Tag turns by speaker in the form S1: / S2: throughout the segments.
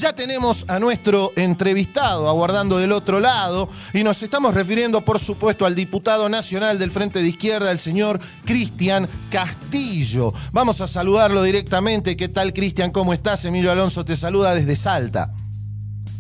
S1: Ya tenemos a nuestro entrevistado aguardando del otro lado y nos estamos refiriendo, por supuesto, al diputado nacional del Frente de Izquierda, el señor Cristian Castillo. Vamos a saludarlo directamente. ¿Qué tal, Cristian? ¿Cómo estás? Emilio Alonso te saluda desde Salta.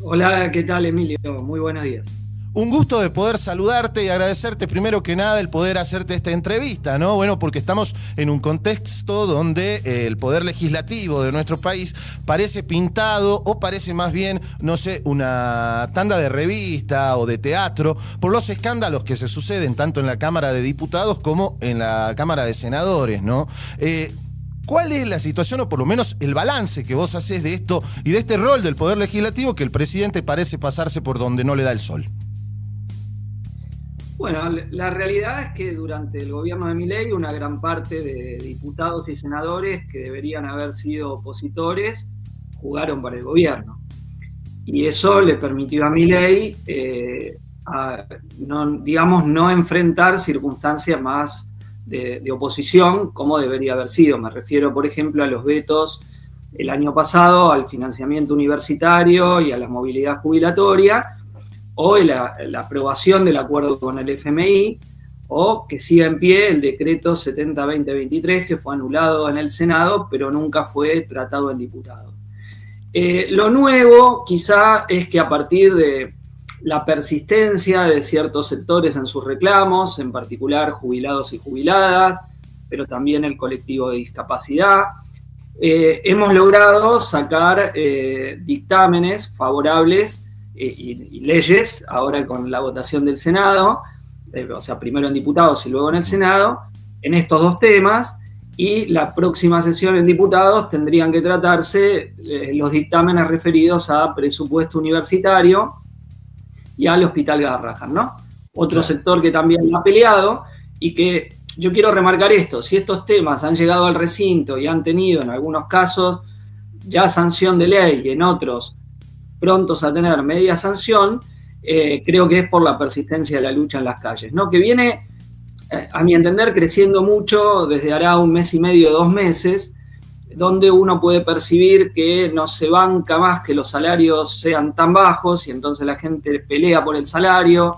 S2: Hola, ¿qué tal, Emilio? Muy buenos días.
S1: Un gusto de poder saludarte y agradecerte primero que nada el poder hacerte esta entrevista, ¿no? Bueno, porque estamos en un contexto donde el poder legislativo de nuestro país parece pintado o parece más bien, no sé, una tanda de revista o de teatro por los escándalos que se suceden tanto en la Cámara de Diputados como en la Cámara de Senadores, ¿no? ¿Cuál es la situación o por lo menos el balance que vos hacés de esto y de este rol del poder legislativo que el presidente parece pasarse por donde no le da el sol?
S2: Bueno, la realidad es que durante el gobierno de Milei una gran parte de diputados y senadores que deberían haber sido opositores jugaron para el gobierno. Y eso le permitió a Milei, no enfrentar circunstancias más de oposición como debería haber sido. Me refiero, por ejemplo, a los vetos el año pasado al financiamiento universitario y a la movilidad jubilatoria, o la aprobación del acuerdo con el FMI, o que siga en pie el decreto 70-2023, que fue anulado en el Senado, pero nunca fue tratado en diputados. Lo nuevo quizá es que a partir de la persistencia de ciertos sectores en sus reclamos, en particular jubilados y jubiladas, pero también el colectivo de discapacidad, hemos logrado sacar dictámenes favorables y leyes, ahora con la votación del Senado, o sea, primero en diputados y luego en el Senado, en estos dos temas, y la próxima sesión en diputados tendrían que tratarse los dictámenes referidos a presupuesto universitario y al Hospital Garrahan, ¿no? Otro sector que también ha peleado y que yo quiero remarcar esto: si estos temas han llegado al recinto y han tenido en algunos casos ya sanción de ley y en otros prontos a tener media sanción, creo que es por la persistencia de la lucha en las calles, ¿no? Que viene, a mi entender, creciendo mucho desde hará un mes y medio, 2 meses, donde uno puede percibir que no se banca más que los salarios sean tan bajos y entonces la gente pelea por el salario,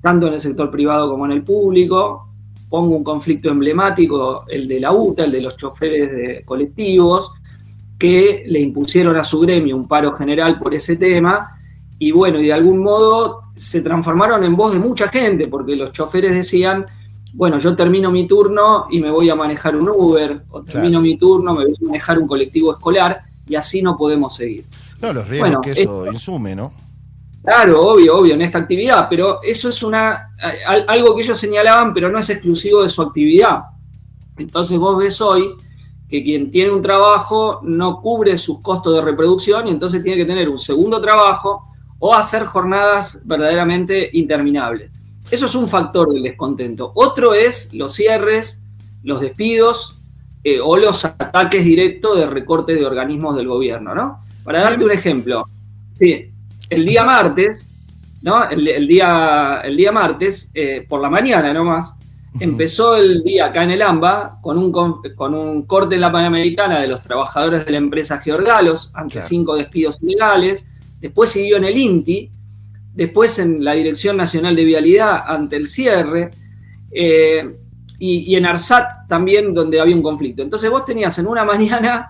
S2: tanto en el sector privado como en el público. Pongo un conflicto emblemático, el de la UTA, el de los choferes de colectivos, que le impusieron a su gremio un paro general por ese tema, y bueno, y de algún modo se transformaron en voz de mucha gente, porque los choferes decían, bueno, yo termino mi turno y me voy a manejar un Uber, o termino mi turno, me voy a manejar un colectivo escolar, y así no podemos seguir.
S1: No, los riesgos que eso insume, ¿no?
S2: Claro, obvio, en esta actividad, pero eso es algo que ellos señalaban, pero no es exclusivo de su actividad. Entonces vos ves hoy que quien tiene un trabajo no cubre sus costos de reproducción y entonces tiene que tener un segundo trabajo o hacer jornadas verdaderamente interminables. Eso es un factor del descontento. Otro es los cierres, los despidos o los ataques directos de recorte de organismos del gobierno, ¿no? Para darte un ejemplo, sí, el día martes, ¿no? El día martes, por la mañana nomás, empezó el día acá en el AMBA con un corte en la Panamericana de los trabajadores de la empresa Georgalos ante 5 despidos ilegales. Después siguió en el INTI, después en la Dirección Nacional de Vialidad ante el cierre, y en ARSAT también, donde había un conflicto. Entonces vos tenías en una mañana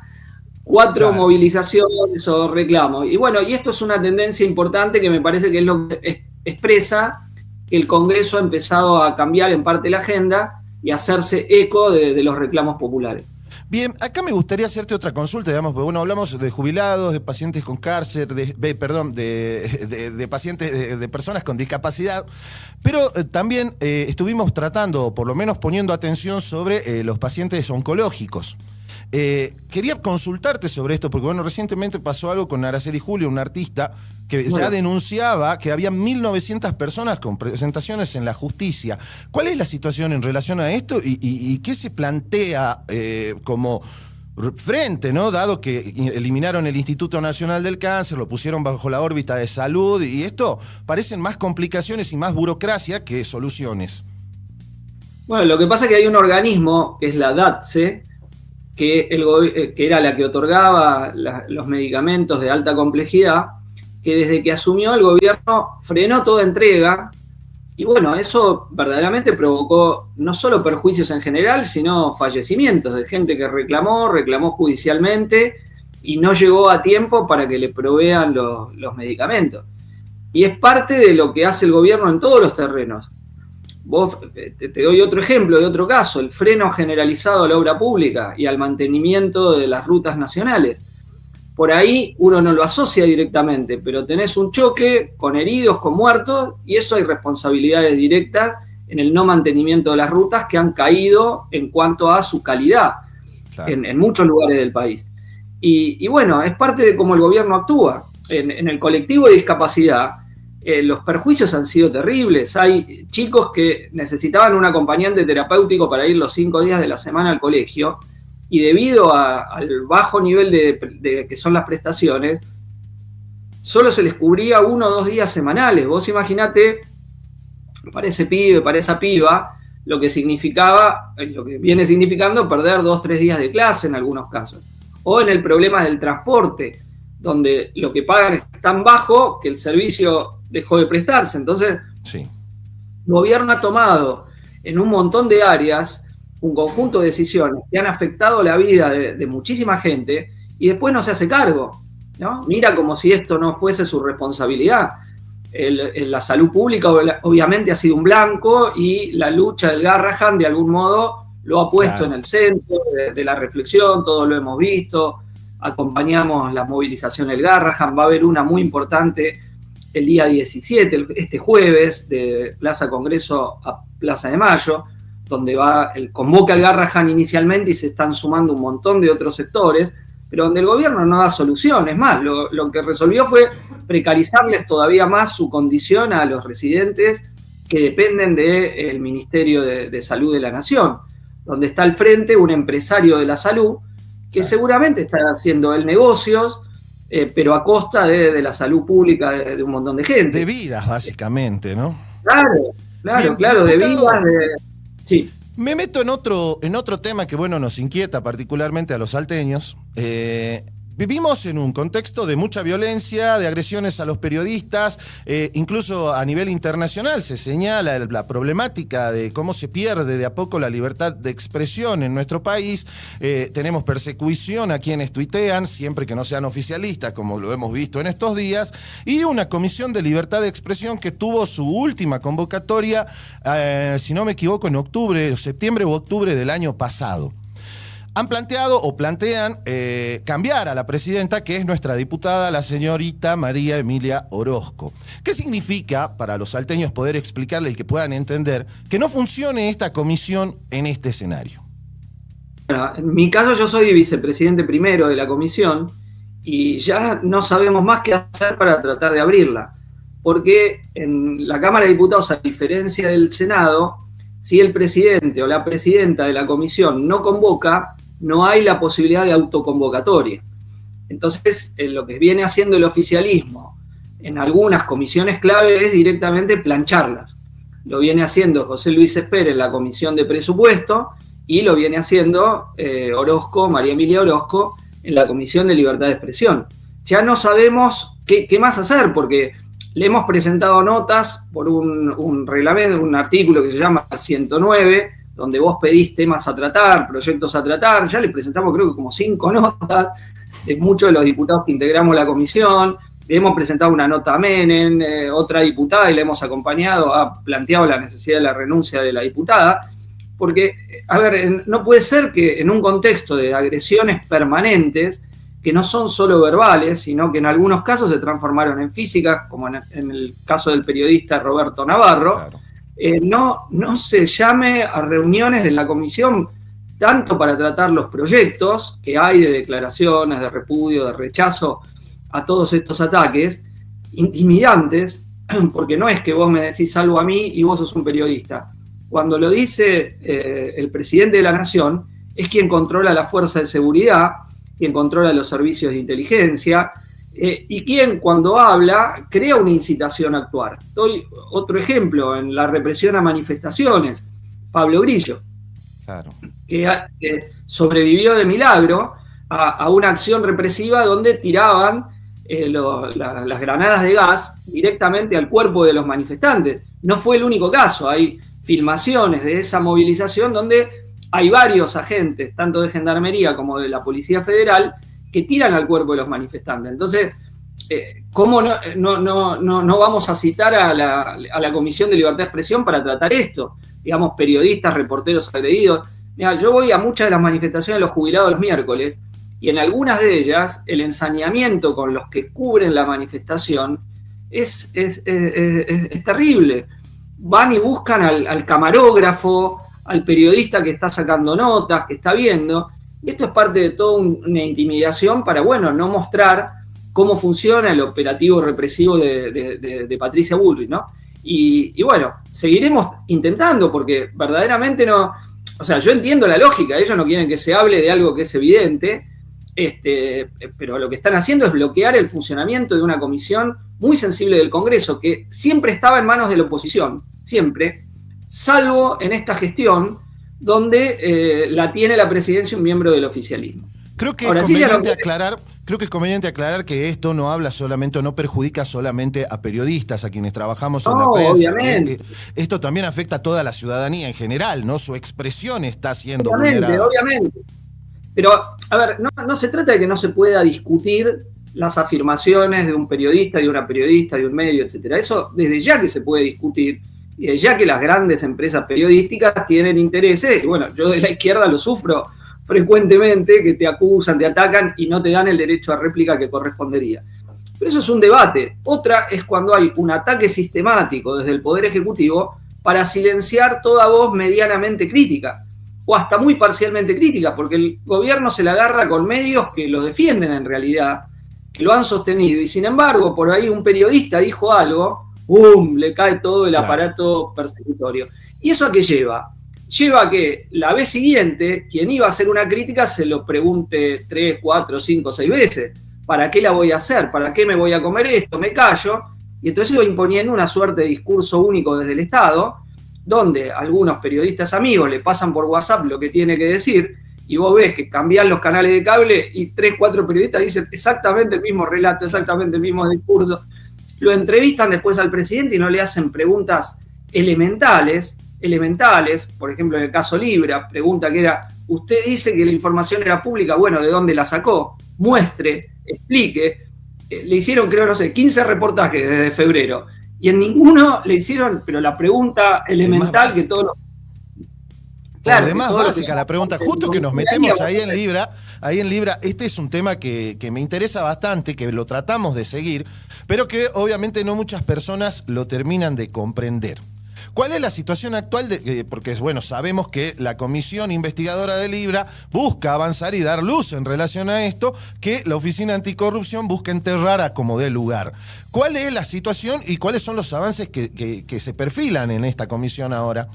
S2: 4 movilizaciones o reclamos. Y bueno, y esto es una tendencia importante que me parece que es lo que expresa que el Congreso ha empezado a cambiar en parte la agenda y hacerse eco de los reclamos populares.
S1: Bien, acá me gustaría hacerte otra consulta, digamos, porque bueno, hablamos de jubilados, de pacientes con cáncer, de pacientes, de personas con discapacidad, pero también estuvimos tratando, o por lo menos poniendo atención sobre los pacientes oncológicos. Quería consultarte sobre esto, porque bueno, recientemente pasó algo con Araceli Julio, una artista, que ya denunciaba que había 1.900 personas con presentaciones en la justicia. ¿Cuál es la situación en relación a esto y qué se plantea como frente, ¿no? Dado que eliminaron el Instituto Nacional del Cáncer, lo pusieron bajo la órbita de salud, y esto parecen más complicaciones y más burocracia que soluciones.
S2: Bueno, lo que pasa es que hay un organismo, que es la DATSE, que era la que otorgaba los medicamentos de alta complejidad, que desde que asumió el gobierno frenó toda entrega. Y bueno, eso verdaderamente provocó no solo perjuicios en general, sino fallecimientos de gente que reclamó judicialmente y no llegó a tiempo para que le provean los medicamentos. Y es parte de lo que hace el gobierno en todos los terrenos. Te doy otro ejemplo de otro caso, el freno generalizado a la obra pública y al mantenimiento de las rutas nacionales. Por ahí uno no lo asocia directamente, pero tenés un choque con heridos, con muertos, y eso hay responsabilidades directas en el no mantenimiento de las rutas que han caído en cuanto a su calidad, claro, en muchos lugares del país. Y bueno, es parte de cómo el gobierno actúa. En el colectivo de discapacidad, los perjuicios han sido terribles. Hay chicos que necesitaban un acompañante terapéutico para ir los 5 días de la semana al colegio, y debido al bajo nivel de que son las prestaciones, solo se les cubría 1 o 2 días semanales. Vos imaginate, para ese pibe, para esa piba, lo que viene significando perder 2 o 3 días de clase en algunos casos. O en el problema del transporte, donde lo que pagan es tan bajo que el servicio dejó de prestarse. Entonces, sí, el gobierno ha tomado en un montón de áreas un conjunto de decisiones que han afectado la vida de muchísima gente y después no se hace cargo, ¿no? Mira como si esto no fuese su responsabilidad. La salud pública obviamente ha sido un blanco y la lucha del Garrahan de algún modo lo ha puesto, claro, en el centro de la reflexión. Todos lo hemos visto, acompañamos la movilización del Garrahan. Va a haber una muy importante el día 17, este jueves, de Plaza Congreso a Plaza de Mayo, donde convoca el Garrahan inicialmente y se están sumando un montón de otros sectores, pero donde el gobierno no da soluciones. Más, lo que resolvió fue precarizarles todavía más su condición a los residentes que dependen del Ministerio de Salud de la Nación, donde está al frente un empresario de la salud que seguramente está haciendo negocios, pero a costa de la salud pública de un montón de gente.
S1: De vidas, básicamente, ¿no?
S2: Claro, de vidas, sí.
S1: Me meto en otro tema que, bueno, nos inquieta particularmente a los salteños. Vivimos en un contexto de mucha violencia, de agresiones a los periodistas, incluso a nivel internacional se señala la problemática de cómo se pierde de a poco la libertad de expresión en nuestro país. Tenemos persecución a quienes tuitean, siempre que no sean oficialistas, como lo hemos visto en estos días, y una comisión de libertad de expresión que tuvo su última convocatoria, si no me equivoco, en septiembre u octubre del año pasado. Han planteado o plantean cambiar a la presidenta, que es nuestra diputada, la señorita María Emilia Orozco. ¿Qué significa para los salteños poder explicarles y que puedan entender que no funcione esta comisión en este escenario?
S2: Bueno, en mi caso yo soy vicepresidente primero de la comisión y ya no sabemos más qué hacer para tratar de abrirla. Porque en la Cámara de Diputados, a diferencia del Senado, si el presidente o la presidenta de la comisión no convoca, no hay la posibilidad de autoconvocatoria. Entonces, lo que viene haciendo el oficialismo en algunas comisiones clave es directamente plancharlas. Lo viene haciendo José Luis Espera en la Comisión de Presupuesto y lo viene haciendo María Emilia Orozco, en la Comisión de Libertad de Expresión. Ya no sabemos qué más hacer, porque le hemos presentado notas por un reglamento, un artículo que se llama 109, donde vos pedís temas a tratar, proyectos a tratar. Ya le presentamos creo que como 5 notas de muchos de los diputados que integramos la comisión. Le hemos presentado una nota a Menem, otra diputada, y la hemos acompañado, ha planteado la necesidad de la renuncia de la diputada, porque, a ver, no puede ser que en un contexto de agresiones permanentes, que no son solo verbales, sino que en algunos casos se transformaron en físicas, como en el caso del periodista Roberto Navarro, claro, no se llame a reuniones de la comisión tanto para tratar los proyectos que hay de declaraciones, de repudio, de rechazo a todos estos ataques intimidantes, porque no es que vos me decís algo a mí y vos sos un periodista. Cuando lo dice el presidente de la Nación, es quien controla la fuerza de seguridad, quien controla los servicios de inteligencia, y quien cuando habla crea una incitación a actuar. Doy otro ejemplo, en la represión a manifestaciones, Pablo Grillo.
S1: Claro.
S2: que sobrevivió de milagro a una acción represiva donde tiraban las granadas de gas directamente al cuerpo de los manifestantes. No fue el único caso, hay filmaciones de esa movilización donde hay varios agentes, tanto de Gendarmería como de la Policía Federal, que tiran al cuerpo de los manifestantes. Entonces, ¿cómo no vamos a citar a la Comisión de Libertad de Expresión para tratar esto? Digamos, periodistas, reporteros agredidos. Mira, yo voy a muchas de las manifestaciones de los jubilados los miércoles y en algunas de ellas el ensañamiento con los que cubren la manifestación es terrible. Van y buscan al camarógrafo, al periodista que está sacando notas, que está viendo, y esto es parte de toda una intimidación para, bueno, no mostrar cómo funciona el operativo represivo de Patricia Bullrich, ¿no? Y bueno, seguiremos intentando, porque verdaderamente no... O sea, yo entiendo la lógica, ellos no quieren que se hable de algo que es evidente, pero lo que están haciendo es bloquear el funcionamiento de una comisión muy sensible del Congreso, que siempre estaba en manos de la oposición, siempre, salvo en esta gestión, donde la tiene la presidencia un miembro del oficialismo.
S1: Creo que es conveniente aclarar que esto no habla solamente, no perjudica solamente a periodistas, a quienes trabajamos en la prensa.
S2: Obviamente.
S1: Esto también afecta a toda la ciudadanía en general, ¿no? Su expresión está siendo vulnerada.
S2: Obviamente. Pero, a ver, no se trata de que no se pueda discutir las afirmaciones de un periodista, de una periodista, de un medio, etcétera. Eso desde ya que se puede discutir, y desde ya que las grandes empresas periodísticas tienen intereses, y bueno, yo de la izquierda lo sufro frecuentemente, que te acusan, te atacan y no te dan el derecho a réplica que correspondería. Pero eso es un debate. Otra es cuando hay un ataque sistemático desde el Poder Ejecutivo para silenciar toda voz medianamente crítica, o hasta muy parcialmente crítica, porque el gobierno se la agarra con medios que lo defienden en realidad, que lo han sostenido, y sin embargo, por ahí un periodista dijo algo, ¡bum!, le cae todo el aparato persecutorio. ¿Y eso a qué lleva? Lleva a que la vez siguiente, quien iba a hacer una crítica se lo pregunte 3, 4, 5, 6 veces. ¿Para qué la voy a hacer? ¿Para qué me voy a comer esto? Me callo. Y entonces va imponiendo una suerte de discurso único desde el Estado, donde algunos periodistas amigos le pasan por WhatsApp lo que tiene que decir, y vos ves que cambian los canales de cable y 3, 4 periodistas dicen exactamente el mismo relato, exactamente el mismo discurso. Lo entrevistan después al presidente y no le hacen preguntas elementales, por ejemplo, en el caso Libra, pregunta que era, usted dice que la información era pública, bueno, ¿de dónde la sacó? Muestre, explique. Le hicieron, creo, no sé, 15 reportajes desde febrero, y en ninguno le hicieron, pero la pregunta elemental que todos los...
S1: Claro, además básica la pregunta, justo que nos metemos ahí en Libra, este es un tema que me interesa bastante, que lo tratamos de seguir, pero que obviamente no muchas personas lo terminan de comprender. ¿Cuál es la situación actual? Porque, bueno, sabemos que la comisión investigadora de Libra busca avanzar y dar luz en relación a esto, que la Oficina Anticorrupción busca enterrar a como dé lugar. ¿Cuál es la situación y cuáles son los avances que se perfilan en esta comisión ahora?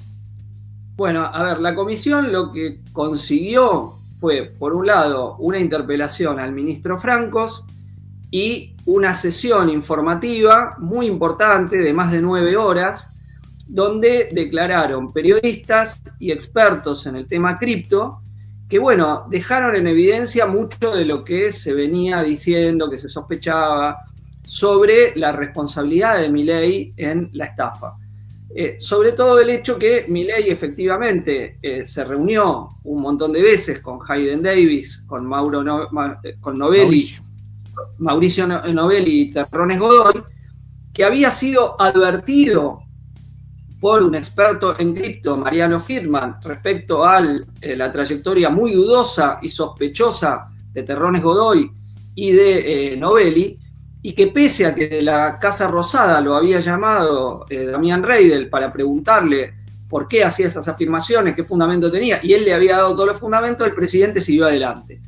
S2: Bueno, a ver, la comisión lo que consiguió fue, por un lado, una interpelación al ministro Francos y una sesión informativa muy importante de más de 9 horas, donde declararon periodistas y expertos en el tema cripto que, bueno, dejaron en evidencia mucho de lo que se venía diciendo, que se sospechaba sobre la responsabilidad de Milei en la estafa. Sobre todo el hecho que Milei efectivamente se reunió un montón de veces con Hayden Davis, con Mauricio Novelli y Terrones Godoy, que había sido advertido por un experto en cripto, Mariano Friedman, respecto a la trayectoria muy dudosa y sospechosa de Terrones Godoy y de Novelli, y que pese a que la Casa Rosada lo había llamado Damián Reidel para preguntarle por qué hacía esas afirmaciones, qué fundamento tenía, y él le había dado todos los fundamentos, el presidente siguió adelante.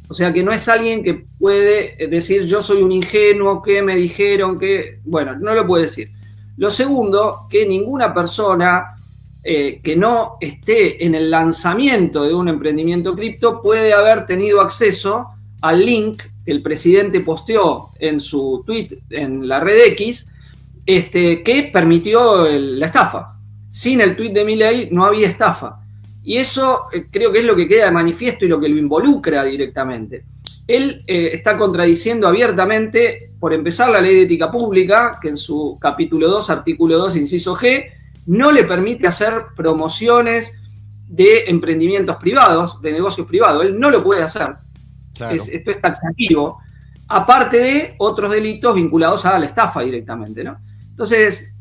S2: O sea que no es alguien que puede decir yo soy un ingenuo, que me dijeron que... Bueno, no lo puede decir. Lo segundo, que ninguna persona que no esté en el lanzamiento de un emprendimiento cripto puede haber tenido acceso al link que el presidente posteó en su tweet en la red X, que permitió la estafa. Sin el tweet de Milei no había estafa. Y eso creo que es lo que queda de manifiesto y lo que lo involucra directamente. Él está contradiciendo abiertamente, por empezar, la ley de ética pública, que en su capítulo 2, artículo 2, inciso G, no le permite hacer promociones de emprendimientos privados, de negocios privados. Él no lo puede hacer.
S1: Claro.
S2: Esto es taxativo, aparte de otros delitos vinculados a la estafa directamente, ¿no? Entonces,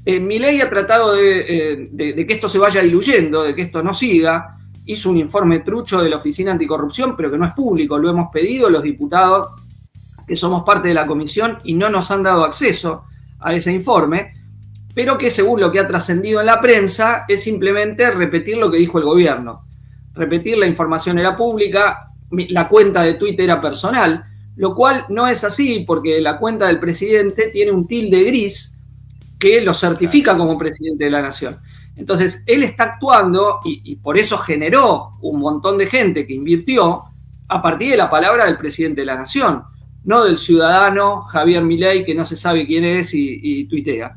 S2: Milei ha tratado de que esto se vaya diluyendo, de que esto no siga. Hizo un informe trucho de la Oficina Anticorrupción, pero que no es público. Lo hemos pedido los diputados que somos parte de la comisión y no nos han dado acceso a ese informe, pero que según lo que ha trascendido en la prensa es simplemente repetir lo que dijo el gobierno. Repetir la información era pública, la cuenta de Twitter era personal, lo cual no es así porque la cuenta del presidente tiene un tilde gris que lo certifica como presidente de la nación. Entonces, él está actuando y por eso generó un montón de gente que invirtió a partir de la palabra del presidente de la nación, no del ciudadano Javier Milei, que no se sabe quién es y tuitea.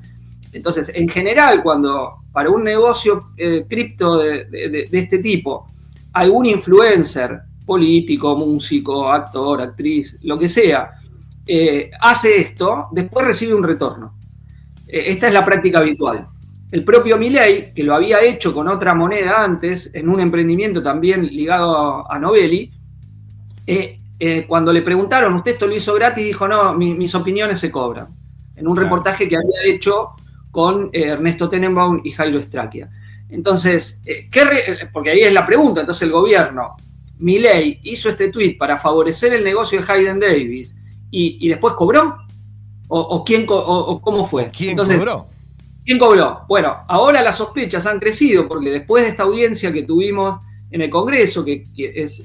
S2: Entonces, en general, cuando para un negocio cripto de este tipo, algún influencer, político, músico, actor, actriz, lo que sea, hace esto, después recibe un retorno. Esta es la práctica habitual. El propio Milei, que lo había hecho con otra moneda antes, en un emprendimiento también ligado a Novelli, cuando le preguntaron, ¿usted esto lo hizo gratis? Dijo, no, mis opiniones se cobran. En un reportaje que había hecho con Ernesto Tenenbaum y Jairo Straquia. Entonces, porque ahí es la pregunta, entonces el gobierno, Milei, hizo este tuit para favorecer el negocio de Hayden Davis y después cobró, o cómo fue.
S1: ¿Quién cobró?
S2: ¿Quién cobró? Bueno, ahora las sospechas han crecido porque después de esta audiencia que tuvimos en el Congreso, que es,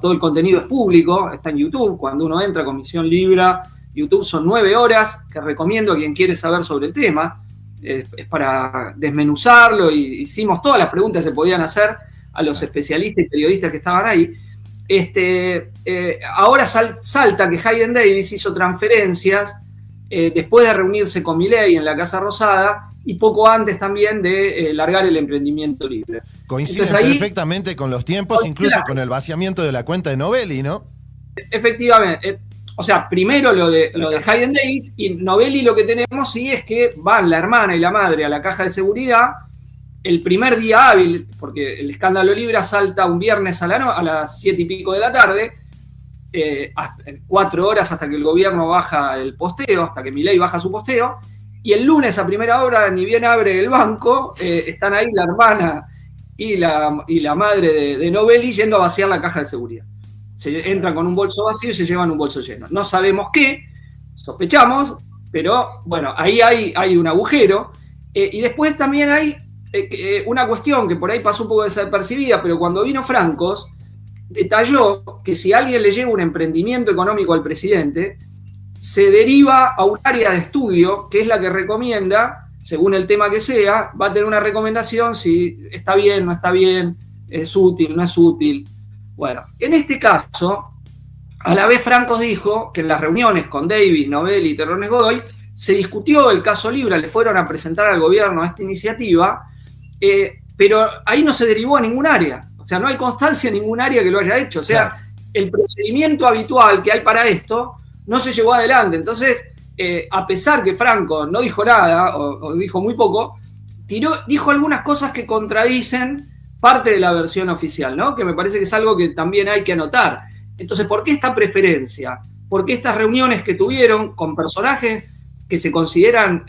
S2: todo el contenido es público, está en YouTube, cuando uno entra a Comisión Libra, YouTube son 9 horas, que recomiendo a quien quiere saber sobre el tema, es para desmenuzarlo, y hicimos todas las preguntas que se podían hacer a los especialistas y periodistas que estaban ahí. Ahora salta que Hayden Davis hizo transferencias después de reunirse con Milei en la Casa Rosada y poco antes también de largar el emprendimiento libre.
S1: Coincide perfectamente con los tiempos, incluso con el vaciamiento de la cuenta de Novelli, ¿no?
S2: Efectivamente. O sea, primero lo de Hayden Davis, y Novelli lo que tenemos sí es que van la hermana y la madre a la caja de seguridad el primer día hábil, porque el escándalo Libra salta un viernes a las 7 y pico de la tarde, 4 horas hasta que el gobierno baja el posteo, hasta que Milei baja su posteo, y el lunes a primera hora, ni bien abre el banco, están ahí la hermana y la madre de Novelli yendo a vaciar la caja de seguridad. Se entran con un bolso vacío y se llevan un bolso lleno. No sabemos qué, sospechamos, pero bueno, ahí hay un agujero. Y después también hay una cuestión que por ahí pasó un poco desapercibida, pero cuando vino Francos, detalló que si alguien le lleva un emprendimiento económico al presidente, se deriva a un área de estudio, que es la que recomienda, según el tema que sea, va a tener una recomendación si está bien, no está bien, es útil, no es útil. Bueno, en este caso, a la vez Francos dijo que en las reuniones con Davis, Novelli y Terrones Godoy se discutió el caso Libra, le fueron a presentar al gobierno esta iniciativa, pero ahí no se derivó a ningún área. O sea, no hay constancia en ningún área que lo haya hecho. O sea, claro, el procedimiento habitual que hay para esto no se llevó adelante. Entonces, a pesar que Franco no dijo nada, o dijo muy poco, dijo algunas cosas que contradicen parte de la versión oficial, ¿no? Que me parece que es algo que también hay que anotar. Entonces, ¿por qué esta preferencia? ¿Por qué estas reuniones que tuvieron con personajes que se consideran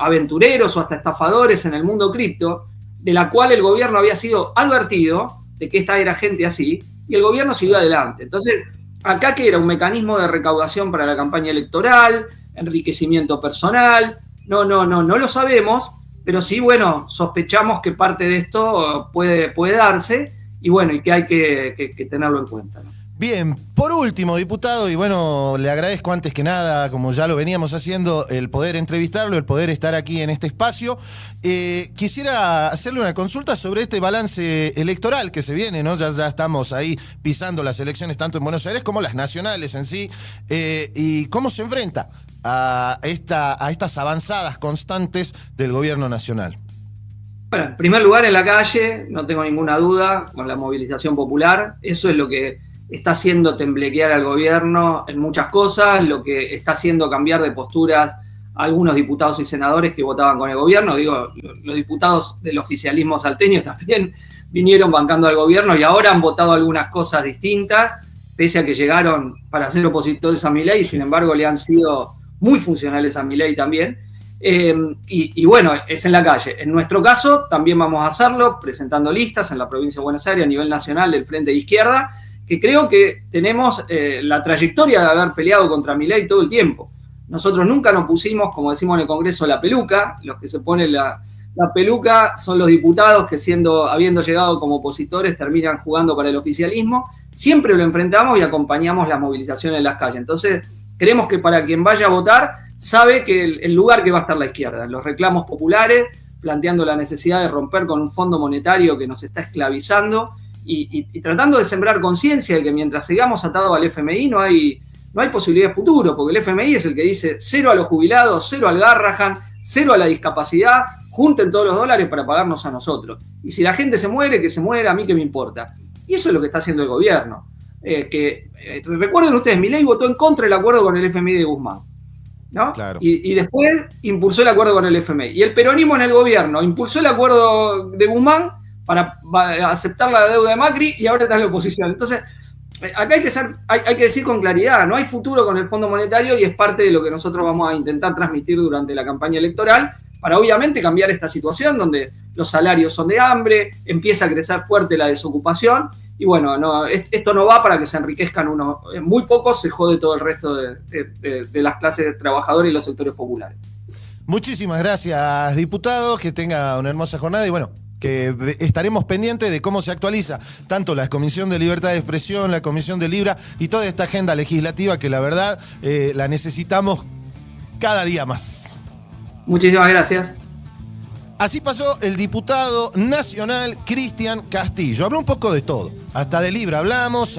S2: aventureros o hasta estafadores en el mundo cripto, de la cual el gobierno había sido advertido de que esta era gente así, y el gobierno siguió adelante? Entonces, acá que era un mecanismo de recaudación para la campaña electoral, enriquecimiento personal, no lo sabemos, pero sí, bueno, sospechamos que parte de esto puede darse, y bueno, y que hay que tenerlo en cuenta, ¿no?
S1: Bien, por último, diputado, y bueno, le agradezco antes que nada, como ya lo veníamos haciendo, el poder entrevistarlo, el poder estar aquí en este espacio. Quisiera hacerle una consulta sobre este balance electoral que se viene, ¿no? Ya estamos ahí pisando las elecciones tanto en Buenos Aires como las nacionales en sí, y cómo se enfrenta a estas avanzadas constantes del gobierno nacional.
S2: Bueno, en primer lugar, en la calle, no tengo ninguna duda, con la movilización popular. Eso es lo que está haciendo temblequear al gobierno en muchas cosas, lo que está haciendo cambiar de posturas a algunos diputados y senadores que votaban con el gobierno. Digo, los diputados del oficialismo salteño también vinieron bancando al gobierno y ahora han votado algunas cosas distintas, pese a que llegaron para ser opositores a Milei, y sin embargo le han sido muy funcionales a Milei también. Y bueno, es en la calle. En nuestro caso también vamos a hacerlo presentando listas en la provincia de Buenos Aires a nivel nacional del Frente de Izquierda, que creo que tenemos la trayectoria de haber peleado contra Milei todo el tiempo. Nosotros nunca nos pusimos, como decimos en el Congreso, la peluca. Los que se ponen la peluca son los diputados que habiendo llegado como opositores terminan jugando para el oficialismo. Siempre lo enfrentamos y acompañamos la movilización en las calles. Entonces, creemos que para quien vaya a votar sabe que el lugar que va a estar la izquierda, los reclamos populares, planteando la necesidad de romper con un fondo monetario que nos está esclavizando y tratando de sembrar conciencia de que mientras sigamos atados al FMI no hay posibilidad de futuro, porque el FMI es el que dice 0 a los jubilados, 0 al Garrahan, 0 a la discapacidad, junten todos los dólares para pagarnos a nosotros. Y si la gente se muere, que se muera, a mí qué me importa. Y eso es lo que está haciendo el gobierno. Recuerden ustedes, Milei votó en contra del acuerdo con el FMI de Guzmán, ¿no?
S1: Claro.
S2: Y después impulsó el acuerdo con el FMI. Y el peronismo en el gobierno impulsó el acuerdo de Guzmán para aceptar la deuda de Macri y ahora está en la oposición. Entonces, acá hay que decir con claridad, no hay futuro con el Fondo Monetario y es parte de lo que nosotros vamos a intentar transmitir durante la campaña electoral para obviamente cambiar esta situación donde los salarios son de hambre, empieza a crecer fuerte la desocupación y bueno, esto no va para que se enriquezcan unos muy pocos, se jode todo el resto de las clases trabajadoras y los sectores populares.
S1: Muchísimas gracias, diputado, que tenga una hermosa jornada y bueno, que estaremos pendientes de cómo se actualiza tanto la Comisión de Libertad de Expresión, la Comisión de Libra y toda esta agenda legislativa que la verdad la necesitamos cada día más.
S2: Muchísimas gracias.
S1: Así pasó el diputado nacional Cristian Castillo. Habló un poco de todo. Hasta de Libra hablamos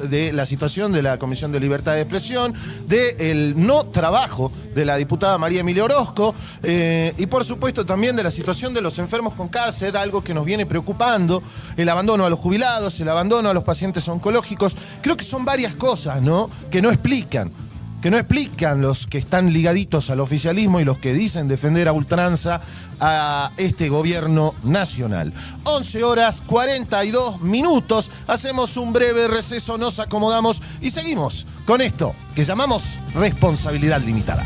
S1: de la situación de la Comisión de Libertad de Expresión, del no trabajo de la diputada María Emilia Orozco y por supuesto también de la situación de los enfermos con cáncer, algo que nos viene preocupando, el abandono a los jubilados, el abandono a los pacientes oncológicos. Creo que son varias cosas, ¿no?, que no explican los que están ligaditos al oficialismo y los que dicen defender a ultranza a este gobierno nacional. 11:42, hacemos un breve receso, nos acomodamos y seguimos con esto que llamamos responsabilidad limitada.